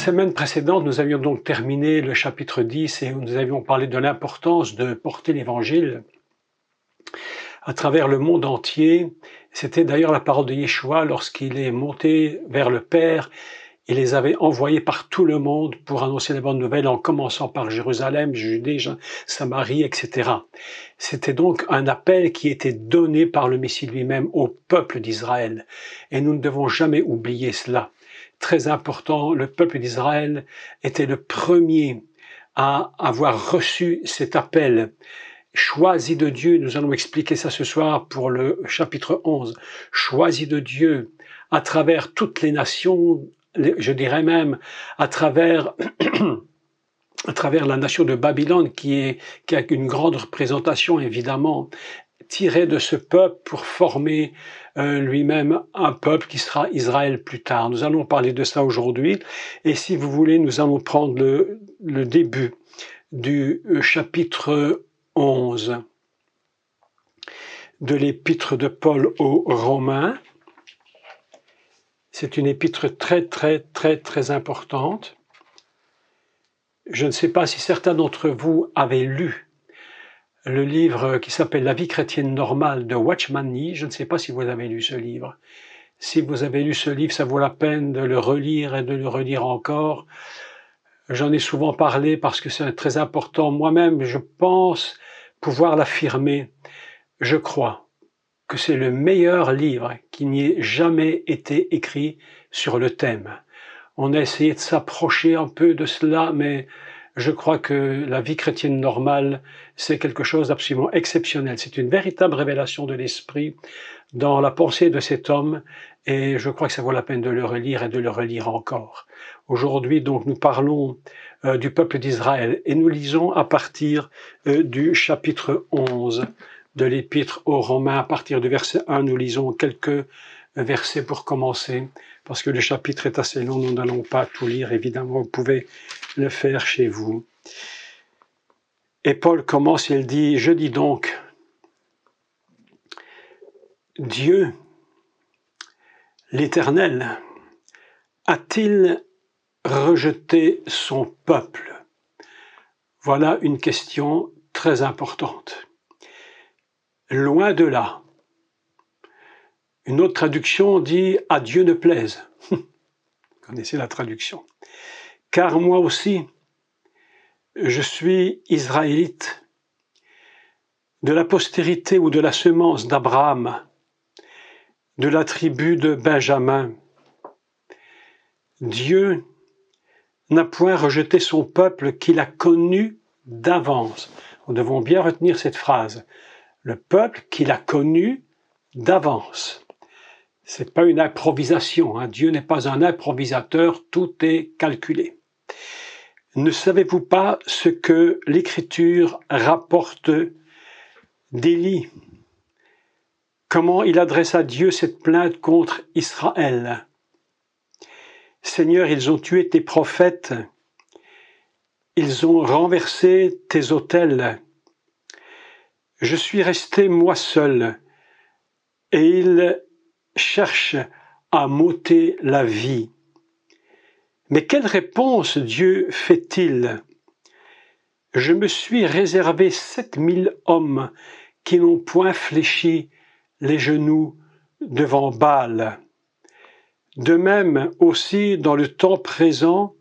semaine précédente, nous avions donc terminé le chapitre 10 et nous avions parlé de l'importance de porter l'Évangile à travers le monde entier. C'était d'ailleurs la parole de Yeshua lorsqu'il est monté vers le Père. Il les avait envoyés par tout le monde pour annoncer la bonne nouvelle, en commençant par Jérusalem, Judée, Samarie, etc. C'était donc un appel qui était donné par le Messie lui-même au peuple d'Israël. Et nous ne devons jamais oublier cela. Très important, le peuple d'Israël était le premier à avoir reçu cet appel. Choisi de Dieu, nous allons expliquer ça ce soir pour le chapitre 11. Choisi de Dieu à travers toutes les nations, je dirais même à travers la nation de Babylone qui a une grande représentation évidemment, tiré de ce peuple pour former lui-même un peuple qui sera Israël plus tard. Nous allons parler de ça aujourd'hui et si vous voulez, nous allons prendre le début du chapitre 11 de l'épître de Paul aux Romains. C'est une épître très importante. Je ne sais pas si certains d'entre vous avaient lu le livre qui s'appelle La vie chrétienne normale de Watchman Nee. Je ne sais pas si vous avez lu ce livre. Si vous avez lu ce livre, ça vaut la peine de le relire et de le relire encore. J'en ai souvent parlé parce que c'est très important. Moi-même, je pense pouvoir l'affirmer. Je crois que c'est le meilleur livre qui n'ait jamais été écrit sur le thème. On a essayé de s'approcher un peu de cela, mais je crois que la vie chrétienne normale, c'est quelque chose d'absolument exceptionnel. C'est une véritable révélation de l'esprit dans la pensée de cet homme, et je crois que ça vaut la peine de le relire et de le relire encore. Aujourd'hui, donc, nous parlons du peuple d'Israël, et nous lisons à partir du chapitre 11 de l'épître aux Romains. À partir du verset 1, nous lisons quelques versets pour commencer, parce que le chapitre est assez long, nous n'allons pas tout lire, évidemment, vous pouvez le faire chez vous. Et Paul commence, il dit, « Je dis donc, Dieu, l'Éternel, a-t-il rejeté son peuple ?» Voilà une question très importante. Loin de là. Une autre traduction dit « à Dieu ne plaise ». Vous connaissez la traduction. « Car moi aussi, je suis israélite, de la postérité ou de la semence d'Abraham, de la tribu de Benjamin. Dieu n'a point rejeté son peuple qu'il a connu d'avance. » Nous devons bien retenir cette phrase. Le peuple qu'il a connu d'avance. C'est pas une improvisation, hein. Dieu n'est pas un improvisateur, tout est calculé. Ne savez-vous pas ce que l'Écriture rapporte d'Élie? Comment il adresse à Dieu cette plainte contre Israël? Seigneur, ils ont tué tes prophètes, ils ont renversé tes autels. Je suis resté moi seul, et ils cherchent à m'ôter la vie. Mais quelle réponse Dieu fait-il? Je me suis réservé 7000 hommes qui n'ont point fléchi les genoux devant Baal. De même aussi, dans le temps présent,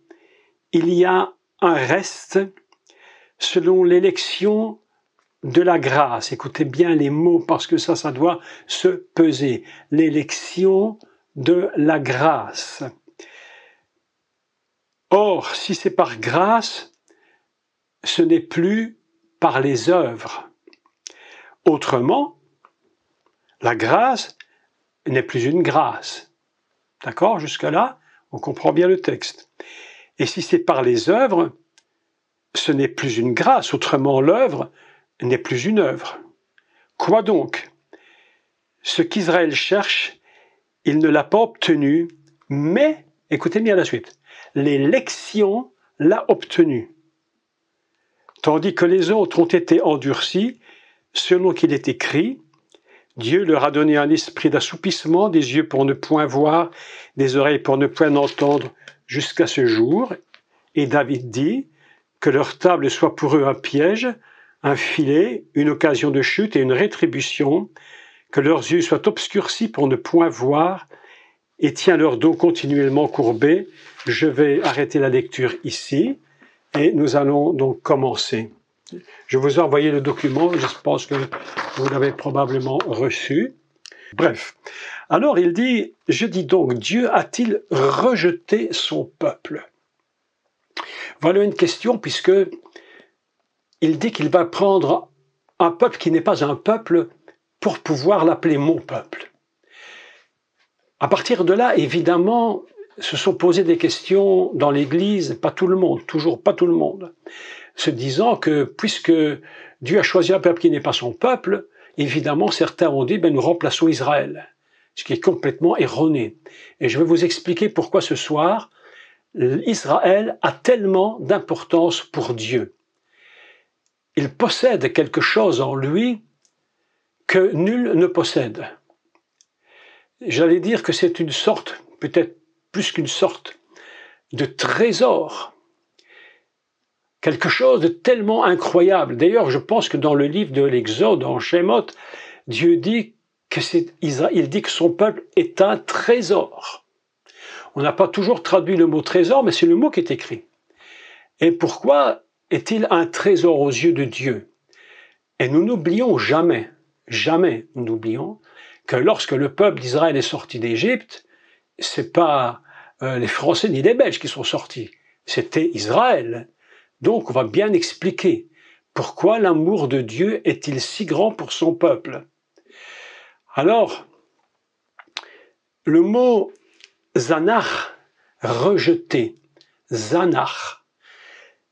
il y a un reste selon l'élection de la grâce. Écoutez bien les mots parce que ça doit se peser. L'élection de la grâce. Or, si c'est par grâce, ce n'est plus par les œuvres. Autrement, la grâce n'est plus une grâce. D'accord? Jusque-là, on comprend bien le texte. Et si c'est par les œuvres, ce n'est plus une grâce. Autrement, l'œuvre n'est plus une œuvre. Quoi donc? Ce qu'Israël cherche, il ne l'a pas obtenu, mais, écoutez bien la suite, l'élection l'a obtenu. Tandis que les autres ont été endurcis, selon qu'il est écrit, Dieu leur a donné un esprit d'assoupissement, des yeux pour ne point voir, des oreilles pour ne point entendre, jusqu'à ce jour. Et David dit que leur table soit pour eux un piège, un filet, une occasion de chute et une rétribution, que leurs yeux soient obscurcis pour ne point voir, et tiens leur dos continuellement courbé. Je vais arrêter la lecture ici, et nous allons donc commencer. Je vous ai envoyé le document, je pense que vous l'avez probablement reçu. Bref, alors il dit, je dis donc, Dieu a-t-il rejeté son peuple? Voilà une question, puisque il dit qu'il va prendre un peuple qui n'est pas un peuple pour pouvoir l'appeler mon peuple. À partir de là, évidemment, se sont posées des questions dans l'Église, pas tout le monde, toujours pas tout le monde, se disant que puisque Dieu a choisi un peuple qui n'est pas son peuple, évidemment certains ont dit nous remplaçons Israël, ce qui est complètement erroné. Et je vais vous expliquer pourquoi ce soir Israël a tellement d'importance pour Dieu. Il possède quelque chose en lui que nul ne possède. J'allais dire que c'est une sorte, peut-être plus qu'une sorte, de trésor. Quelque chose de tellement incroyable. D'ailleurs, je pense que dans le livre de l'Exode, en Shemot, Dieu dit que il dit que son peuple est un trésor. On n'a pas toujours traduit le mot trésor, mais c'est le mot qui est écrit. Et pourquoi est-il un trésor aux yeux de Dieu? Et nous n'oublions jamais, jamais nous n'oublions, que lorsque le peuple d'Israël est sorti d'Égypte, c'est pas les Français ni les Belges qui sont sortis, c'était Israël. Donc on va bien expliquer pourquoi l'amour de Dieu est-il si grand pour son peuple. Alors, le mot zanach, rejeté, zanach,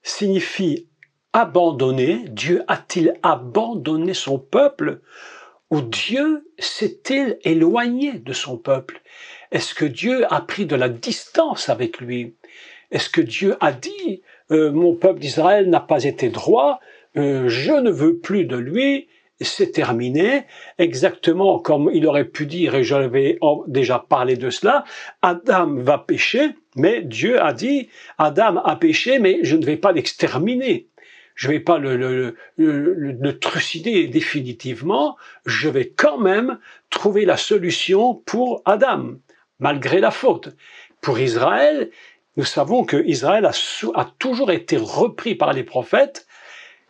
signifie abandonner. Dieu a-t-il abandonné son peuple? Ou Dieu s'est-il éloigné de son peuple? Est-ce que Dieu a pris de la distance avec lui? Est-ce que Dieu a dit mon peuple d'Israël n'a pas été droit, je ne veux plus de lui, c'est terminé, exactement comme il aurait pu dire, et j'avais déjà parlé de cela, Adam va pécher, mais Dieu a dit, Adam a péché, mais je ne vais pas l'exterminer. Je ne vais pas le trucider définitivement, je vais quand même trouver la solution pour Adam, malgré la faute. Pour Israël, nous savons que Israël a toujours été repris par les prophètes,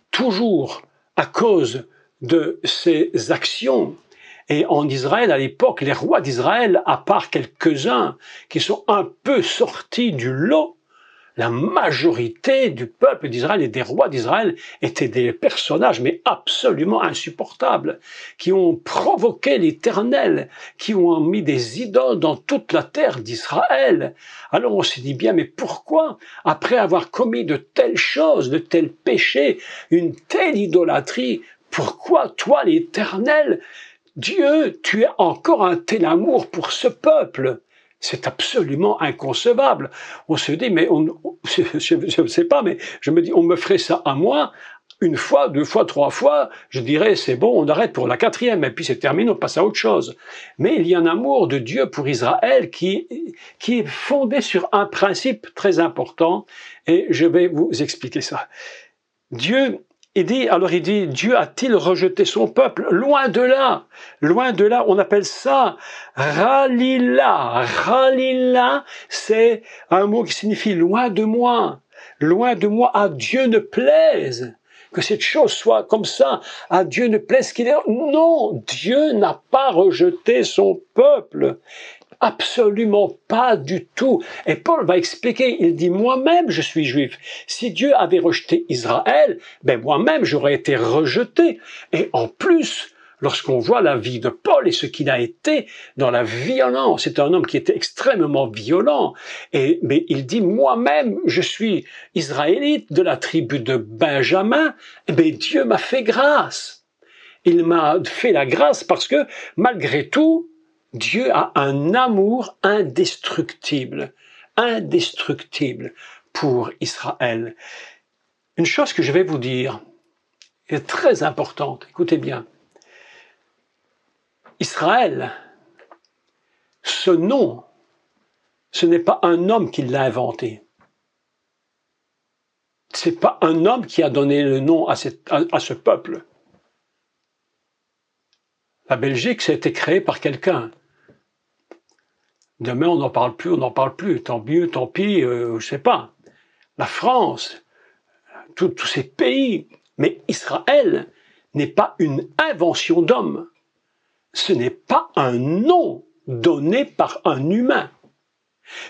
toujours à cause de ses actions. Et en Israël, à l'époque, les rois d'Israël, à part quelques-uns qui sont un peu sortis du lot, la majorité du peuple d'Israël et des rois d'Israël étaient des personnages, mais absolument insupportables, qui ont provoqué l'Éternel, qui ont mis des idoles dans toute la terre d'Israël. Alors on s'est dit bien, mais pourquoi, après avoir commis de telles choses, de tels péchés, une telle idolâtrie, pourquoi toi, l'Éternel, Dieu, tu as encore un tel amour pour ce peuple? C'est absolument inconcevable. On se dit, mais je ne sais pas, mais je me dis, on me ferait ça à moi, une fois, deux fois, trois fois, je dirais, c'est bon, on arrête pour la quatrième, et puis c'est terminé, on passe à autre chose. Mais il y a un amour de Dieu pour Israël qui est fondé sur un principe très important, et je vais vous expliquer ça. Dieu, il dit, Dieu a-t-il rejeté son peuple? Loin de là, on appelle ça Ralila. Ralila, c'est un mot qui signifie loin de moi, à Dieu ne plaise. Que cette chose soit comme ça, à Dieu ne plaise qu'il est. Non, Dieu n'a pas rejeté son peuple. Absolument pas du tout. Et Paul va expliquer, il dit, moi-même je suis juif. Si Dieu avait rejeté Israël, moi-même j'aurais été rejeté. Et en plus, lorsqu'on voit la vie de Paul et ce qu'il a été dans la violence, c'est un homme qui était extrêmement violent. Mais il dit, moi-même je suis israélite de la tribu de Benjamin, Dieu m'a fait grâce. Il m'a fait la grâce parce que, malgré tout, Dieu a un amour indestructible pour Israël. Une chose que je vais vous dire est très importante, écoutez bien. Israël, ce nom Ce n'est pas un homme qui l'a inventé. Ce n'est pas un homme qui a donné le nom à ce peuple. La Belgique, ça a été créé par quelqu'un. Demain, on n'en parle plus, tant mieux, tant pis, je ne sais pas. La France, tous ces pays, mais Israël n'est pas une invention d'homme. Ce n'est pas un nom donné par un humain.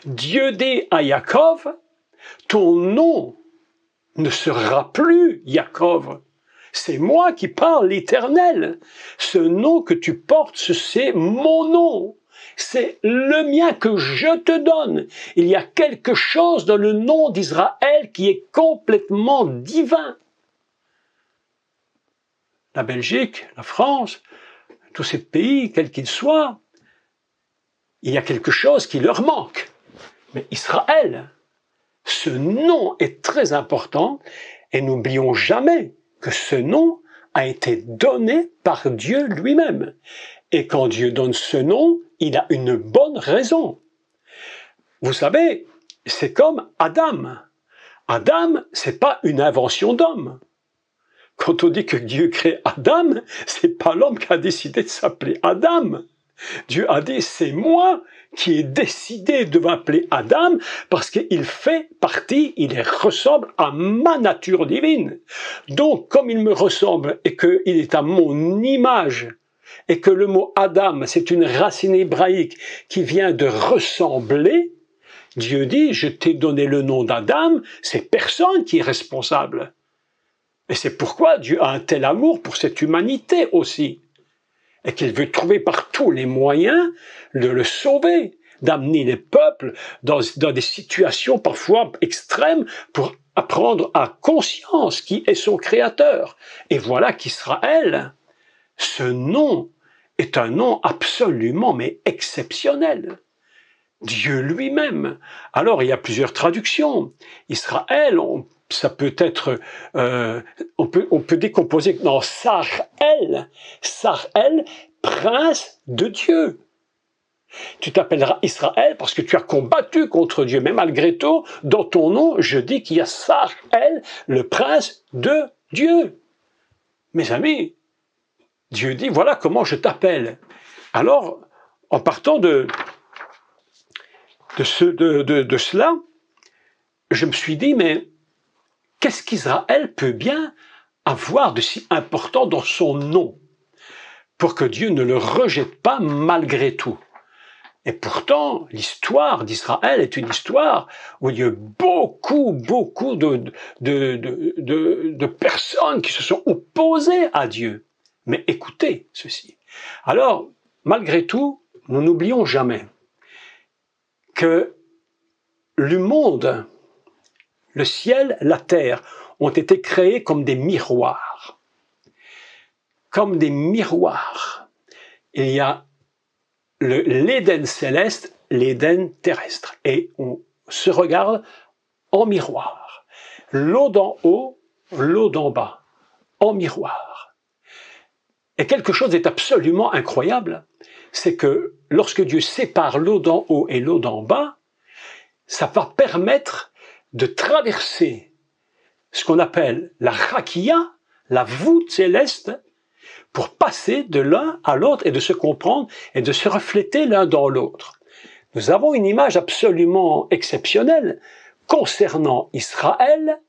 Dieu dit à Yaakov, ton nom ne sera plus Yaakov. C'est moi qui parle, l'Éternel. Ce nom que tu portes, c'est mon nom. C'est le mien que je te donne. Il y a quelque chose dans le nom d'Israël qui est complètement divin. La Belgique, la France, tous ces pays, quels qu'ils soient, il y a quelque chose qui leur manque. Mais Israël, ce nom est très important et n'oublions jamais que ce nom a été donné par Dieu lui-même. Et quand Dieu donne ce nom, il a une bonne raison. Vous savez, c'est comme Adam. Adam, c'est pas une invention d'homme. Quand on dit que Dieu crée Adam, c'est pas l'homme qui a décidé de s'appeler Adam. Dieu a dit, c'est moi qui ai décidé de m'appeler Adam parce qu'il fait partie, il ressemble à ma nature divine. Donc, comme il me ressemble et qu'il est à mon image, et que le mot Adam, c'est une racine hébraïque qui vient de ressembler, Dieu dit, je t'ai donné le nom d'Adam, c'est personne qui est responsable. Et c'est pourquoi Dieu a un tel amour pour cette humanité aussi. Et qu'il veut trouver par tous les moyens de le sauver, d'amener les peuples dans des situations parfois extrêmes pour apprendre à conscience qui est son créateur. Et voilà qu'Israël, ce nom est un nom absolument mais exceptionnel. Dieu lui-même. Alors il y a plusieurs traductions. Israël, ça peut être, on peut décomposer dans Sar-El, prince de Dieu. Tu t'appelleras Israël parce que tu as combattu contre Dieu, mais malgré tout, dans ton nom, je dis qu'il y a Sar-El, le prince de Dieu. Mes amis, Dieu dit, voilà comment je t'appelle. Alors, en partant de cela, je me suis dit, mais qu'est-ce qu'Israël peut bien avoir de si important dans son nom pour que Dieu ne le rejette pas malgré tout? Et pourtant, l'histoire d'Israël est une histoire où il y a beaucoup de personnes qui se sont opposées à Dieu. Mais écoutez ceci. Alors, malgré tout, nous n'oublions jamais que le monde, le ciel, la terre ont été créés comme des miroirs. Comme des miroirs. Il y a l'Éden céleste, l'Éden terrestre. Et on se regarde en miroir. L'eau d'en haut, l'eau d'en bas, en miroir. Et quelque chose est absolument incroyable, c'est que lorsque Dieu sépare l'eau d'en haut et l'eau d'en bas, ça va permettre de traverser ce qu'on appelle la rakia, la voûte céleste, pour passer de l'un à l'autre et de se comprendre et de se refléter l'un dans l'autre. Nous avons une image absolument exceptionnelle concernant Israël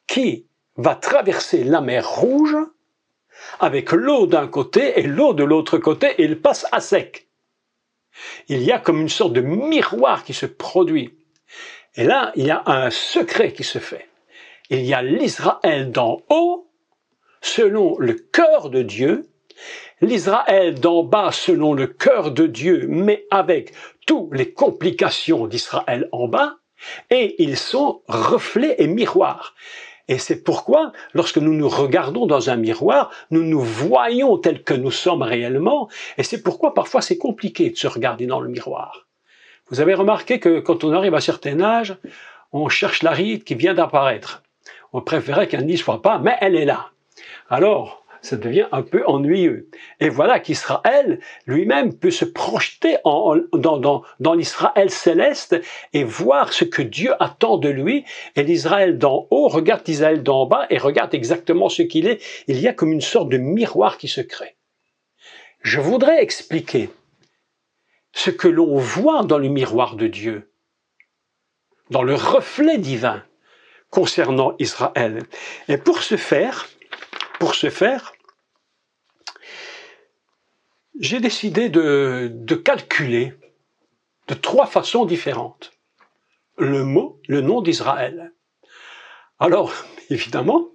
qui va traverser la mer Rouge avec l'eau d'un côté et l'eau de l'autre côté et il passe à sec. Il y a comme une sorte de miroir qui se produit. Et là, il y a un secret qui se fait. Il y a l'Israël d'en haut selon le cœur de Dieu, l'Israël d'en bas selon le cœur de Dieu, mais avec toutes les complications d'Israël en bas, et ils sont reflets et miroirs. Et c'est pourquoi, lorsque nous nous regardons dans un miroir, nous nous voyons tels que nous sommes réellement, et c'est pourquoi parfois c'est compliqué de se regarder dans le miroir. Vous avez remarqué que quand on arrive à un certain âge, on cherche la ride qui vient d'apparaître. On préférait qu'elle n'y soit pas, mais elle est là. Alors, ça devient un peu ennuyeux. Et voilà qu'Israël lui-même peut se projeter dans l'Israël céleste et voir ce que Dieu attend de lui. Et l'Israël d'en haut regarde l'Israël d'en bas et regarde exactement ce qu'il est. Il y a comme une sorte de miroir qui se crée. Je voudrais expliquer ce que l'on voit dans le miroir de Dieu, dans le reflet divin concernant Israël. Et pour ce faire, j'ai décidé de calculer de 3 façons différentes le nom d'Israël. Alors, évidemment,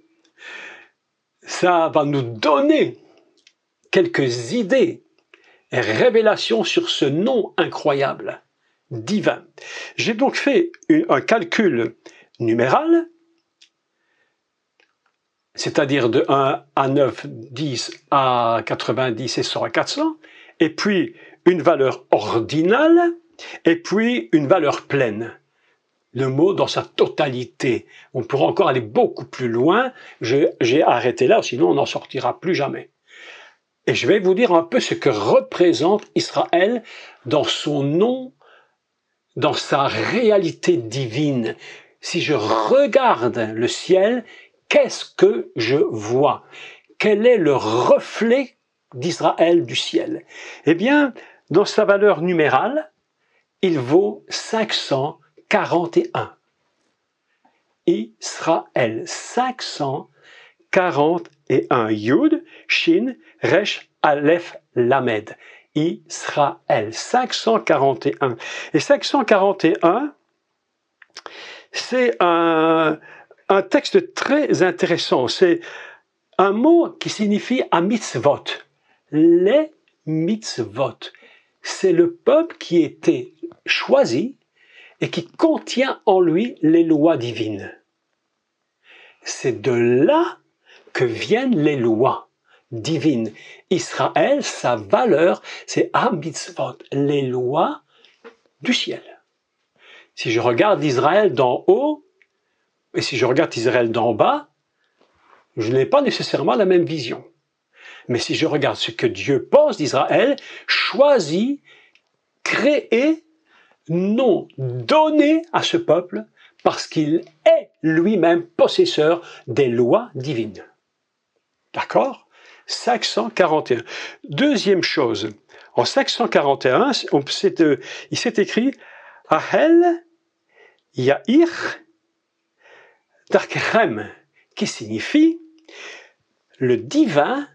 ça va nous donner quelques idées et révélations sur ce nom incroyable, divin. J'ai donc fait un calcul numéral, c'est-à-dire de 1 à 9, 10 à 90 et 100 à 400, et puis une valeur ordinale, et puis une valeur pleine. Le mot dans sa totalité. On pourra encore aller beaucoup plus loin. J'ai arrêté là, sinon on n'en sortira plus jamais. Et je vais vous dire un peu ce que représente Israël dans son nom, dans sa réalité divine. Si je regarde le ciel, qu'est-ce que je vois? Quel est le reflet d'Israël du ciel? Eh bien, dans sa valeur numérale, il vaut 541. Israël, 541. Yud, Shin, Resh, Aleph, Lamed. Israël, 541. Et 541, c'est un texte très intéressant. C'est un mot qui signifie à mitzvot. Les mitzvot. C'est le peuple qui était choisi et qui contient en lui les lois divines. C'est de là que viennent les lois divines. Israël, sa valeur, c'est à mitzvot, les lois du ciel. Si je regarde Israël d'en haut, et si je regarde Israël d'en bas, je n'ai pas nécessairement la même vision. Mais si je regarde ce que Dieu pense d'Israël, choisi, créé, non donné à ce peuple, parce qu'il est lui-même possesseur des lois divines. D'accord? 541. Deuxième chose, en 541, il s'est écrit Ahel Yair Darkechem, qui signifie le divin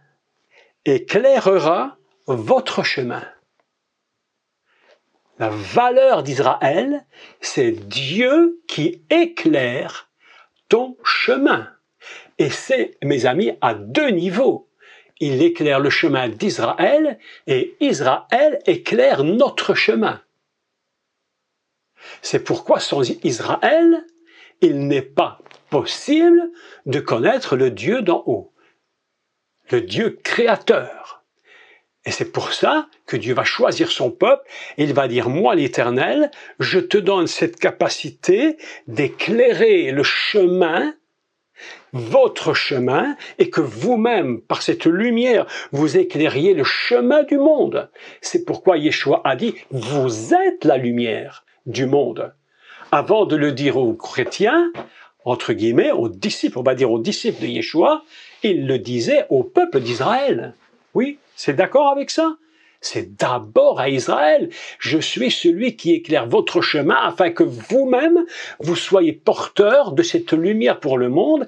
éclairera votre chemin. La valeur d'Israël, c'est Dieu qui éclaire ton chemin. Et c'est, mes amis, à 2 niveaux. Il éclaire le chemin d'Israël et Israël éclaire notre chemin. C'est pourquoi sans Israël, il n'est pas possible de connaître le Dieu d'en haut, le Dieu créateur. Et c'est pour ça que Dieu va choisir son peuple et il va dire, moi l'Éternel, je te donne cette capacité d'éclairer le chemin, votre chemin, et que vous-même, par cette lumière, vous éclairiez le chemin du monde. C'est pourquoi Yeshua a dit, vous êtes la lumière du monde. Avant de le dire aux chrétiens, entre guillemets, aux disciples, on va dire aux disciples de Yeshua, il le disait au peuple d'Israël. Oui, c'est d'accord avec ça? C'est d'abord à Israël. Je suis celui qui éclaire votre chemin afin que vous-même, vous soyez porteurs de cette lumière pour le monde.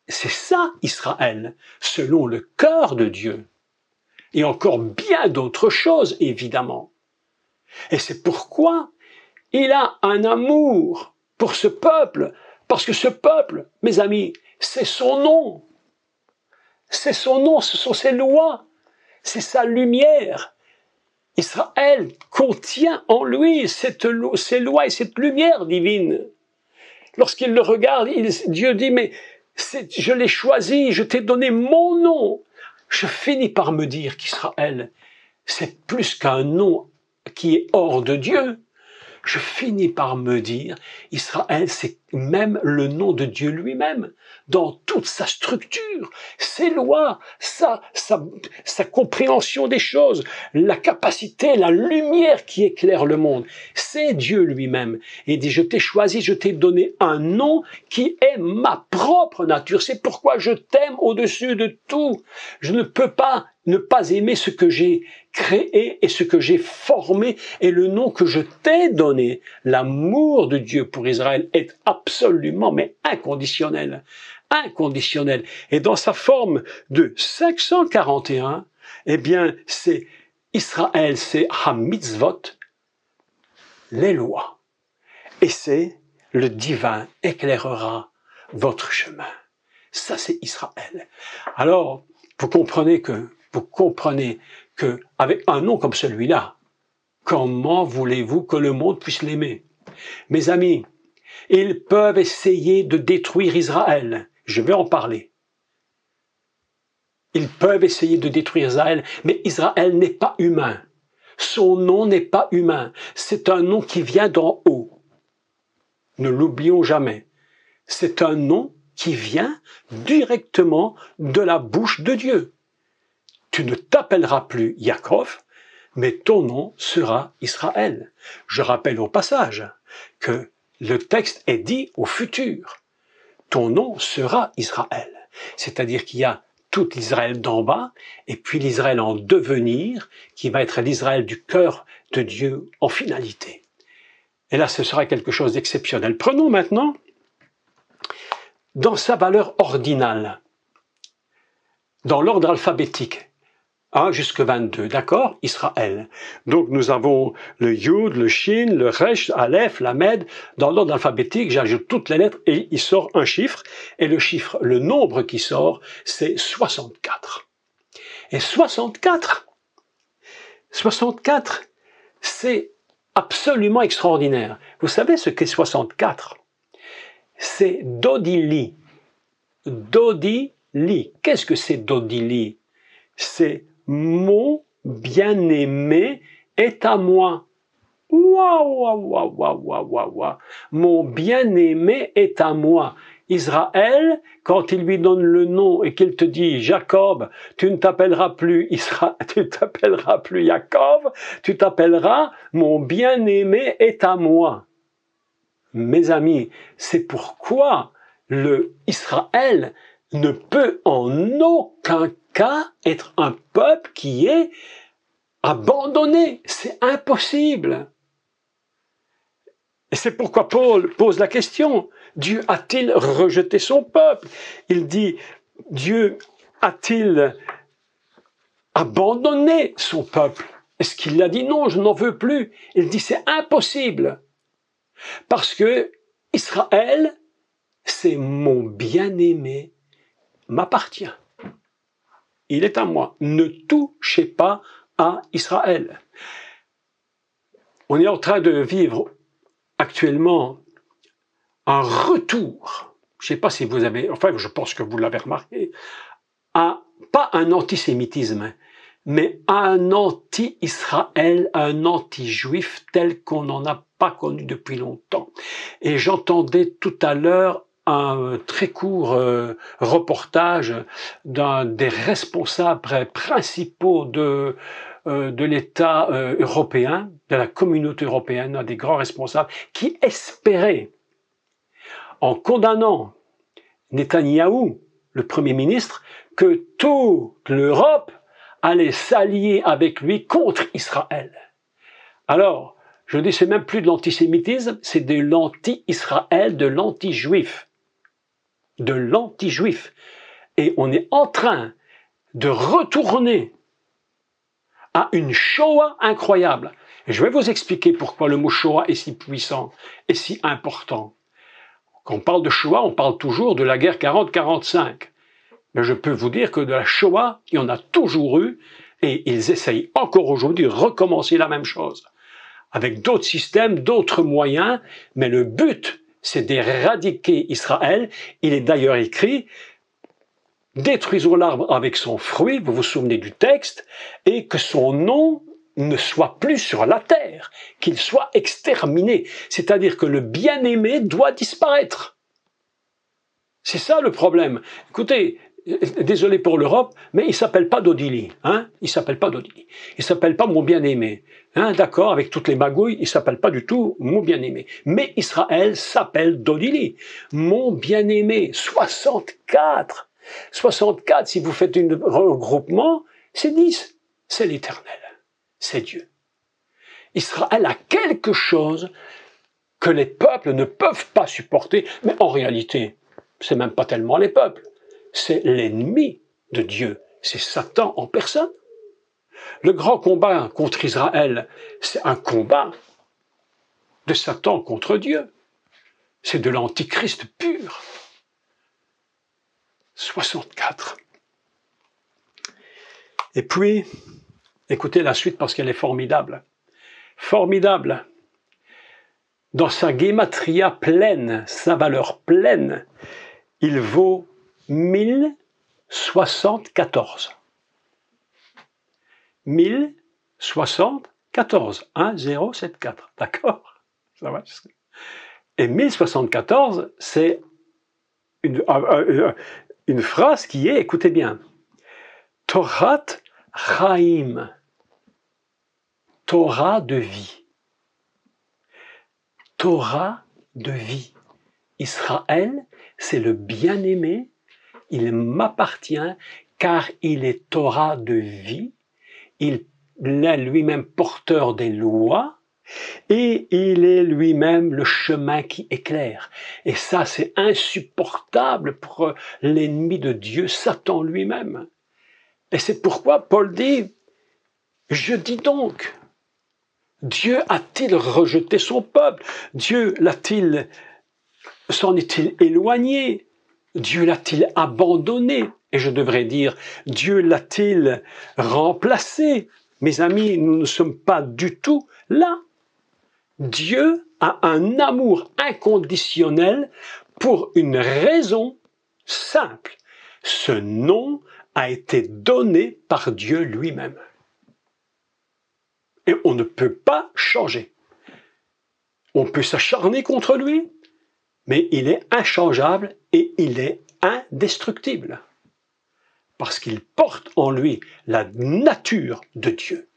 C'est ça, Israël, selon le cœur de Dieu. Et encore bien d'autres choses, évidemment. Et c'est pourquoi il a un amour pour ce peuple, parce que ce peuple, mes amis, c'est son nom. C'est son nom, ce sont ses lois, c'est sa lumière. Israël contient en lui ces lois et cette lumière divine. Lorsqu'il le regarde, Dieu dit, mais je l'ai choisi, je t'ai donné mon nom. Je finis par me dire qu'Israël, c'est plus qu'un nom qui est hors de Dieu. je finis par me dire, Israël, c'est même le nom de Dieu lui-même, dans toute sa structure, ses lois, sa compréhension des choses, la capacité, la lumière qui éclaire le monde. C'est Dieu lui-même. Et il dit, je t'ai choisi, je t'ai donné un nom qui est ma propre nature. C'est pourquoi je t'aime au-dessus de tout. Je ne peux pas ne pas aimer ce que j'ai créé et ce que j'ai formé et le nom que je t'ai donné. L'amour de Dieu pour Israël est absolument, mais inconditionnel. Inconditionnel. Et dans sa forme de 541, eh bien, c'est Israël, c'est ha-mitzvot, les lois. Et c'est le divin éclairera votre chemin. Ça, c'est Israël. Alors, vous comprenez que avec un nom comme celui-là, comment voulez-vous que le monde puisse l'aimer? Mes amis, ils peuvent essayer de détruire Israël. Je vais en parler. Ils peuvent essayer de détruire Israël, mais Israël n'est pas humain. Son nom n'est pas humain. C'est un nom qui vient d'en haut. Ne l'oublions jamais. C'est un nom qui vient directement de la bouche de Dieu. Tu ne t'appelleras plus Yaakov, mais ton nom sera Israël. Je rappelle au passage que le texte est dit au futur. Ton nom sera Israël. C'est-à-dire qu'il y a tout l'Israël d'en bas, et puis l'Israël en devenir, qui va être l'Israël du cœur de Dieu en finalité. Et là, ce sera quelque chose d'exceptionnel. Prenons maintenant, dans sa valeur ordinale, dans l'ordre alphabétique, 1 jusqu'à 22, d'accord? Israël. Donc nous avons le Yud, le Shin, le Resh, Aleph, la Med. Dans l'ordre alphabétique, j'ajoute toutes les lettres et il sort un chiffre. Et le chiffre, le nombre qui sort, c'est 64. Et 64, c'est absolument extraordinaire. Vous savez ce qu'est 64? C'est Dodili. Dodili. Qu'est-ce que c'est Dodili? C'est mon bien-aimé est à moi. Waouh, waouh, waouh, waouh, waouh, waouh. Mon bien-aimé est à moi. Israël, quand il lui donne le nom et qu'il te dit Jacob, tu ne t'appelleras plus Israël, tu t'appelleras plus Jacob, tu t'appelleras mon bien-aimé est à moi. Mes amis, c'est pourquoi le Israël ne peut en aucun cas être un peuple qui est abandonné. C'est impossible. Et c'est pourquoi Paul pose la question. Dieu a-t-il rejeté son peuple? Il dit, Dieu a-t-il abandonné son peuple? Est-ce qu'il a dit non, je n'en veux plus? Il dit c'est impossible. Parce que Israël, c'est mon bien-aimé, m'appartient. Il est à moi. Ne touchez pas à Israël. On est en train de vivre actuellement un retour, je ne sais pas si vous avez, enfin je pense que vous l'avez remarqué, à pas un antisémitisme, mais un anti-Israël, un anti-juif tel qu'on n'en a pas connu depuis longtemps. Et j'entendais tout à l'heure un très court reportage d'un des responsables principaux de l'État européen, de la communauté européenne, un des grands responsables, qui espérait, en condamnant Netanyahou, le Premier ministre, que toute l'Europe allait s'allier avec lui contre Israël. Alors, je dis, c'est même plus de l'antisémitisme, c'est de l'anti-Israël, de l'anti-juif. De l'anti-juif. Et on est en train de retourner à une Shoah incroyable. Et je vais vous expliquer pourquoi le mot Shoah est si puissant et si important. Quand on parle de Shoah, on parle toujours de la guerre 40-45. Mais je peux vous dire que de la Shoah, il y en a toujours eu, et ils essayent encore aujourd'hui de recommencer la même chose. Avec d'autres systèmes, d'autres moyens, mais le but, c'est d'éradiquer Israël. Il est d'ailleurs écrit « Détruisons l'arbre avec son fruit », vous vous souvenez du texte, et que son nom ne soit plus sur la terre, qu'il soit exterminé. C'est-à-dire que le bien-aimé doit disparaître. C'est ça le problème. Écoutez, désolé pour l'Europe, mais il ne s'appelle pas Dodili. Hein, il ne s'appelle pas Dodili. Il ne s'appelle pas mon bien-aimé. Hein, d'accord, avec toutes les magouilles, il ne s'appelle pas du tout mon bien-aimé. Mais Israël s'appelle Dodili. Mon bien-aimé, 64. 64, si vous faites un regroupement, c'est 10. C'est l'Éternel. C'est Dieu. Israël a quelque chose que les peuples ne peuvent pas supporter, mais en réalité, c'est même pas tellement les peuples, c'est l'ennemi de Dieu, c'est Satan en personne. Le grand combat contre Israël, c'est un combat de Satan contre Dieu. C'est de l'antichrist pur. 64. Et puis, écoutez la suite parce qu'elle est formidable. Formidable. Dans sa gématria pleine, sa valeur pleine, il vaut 1074. 1074. 1074. D'accord? Ça va? Et 1074, c'est une phrase qui est, écoutez bien, Torat Chaim. Torah de vie. Torah de vie. Israël, c'est le bien-aimé, il m'appartient car il est Torah de vie, il est lui-même porteur des lois et il est lui-même le chemin qui éclaire. Et ça, c'est insupportable pour l'ennemi de Dieu, Satan lui-même. Et c'est pourquoi Paul dit, je dis donc, Dieu a-t-il rejeté son peuple? Dieu s'en est-il éloigné? Dieu l'a-t-il abandonné? Et je devrais dire, Dieu l'a-t-il remplacé? Mes amis, nous ne sommes pas du tout là. Dieu a un amour inconditionnel pour une raison simple. Ce nom a été donné par Dieu lui-même. Et on ne peut pas changer. On peut s'acharner contre lui, mais il est inchangeable et il est indestructible. Parce qu'il porte en lui la nature de Dieu.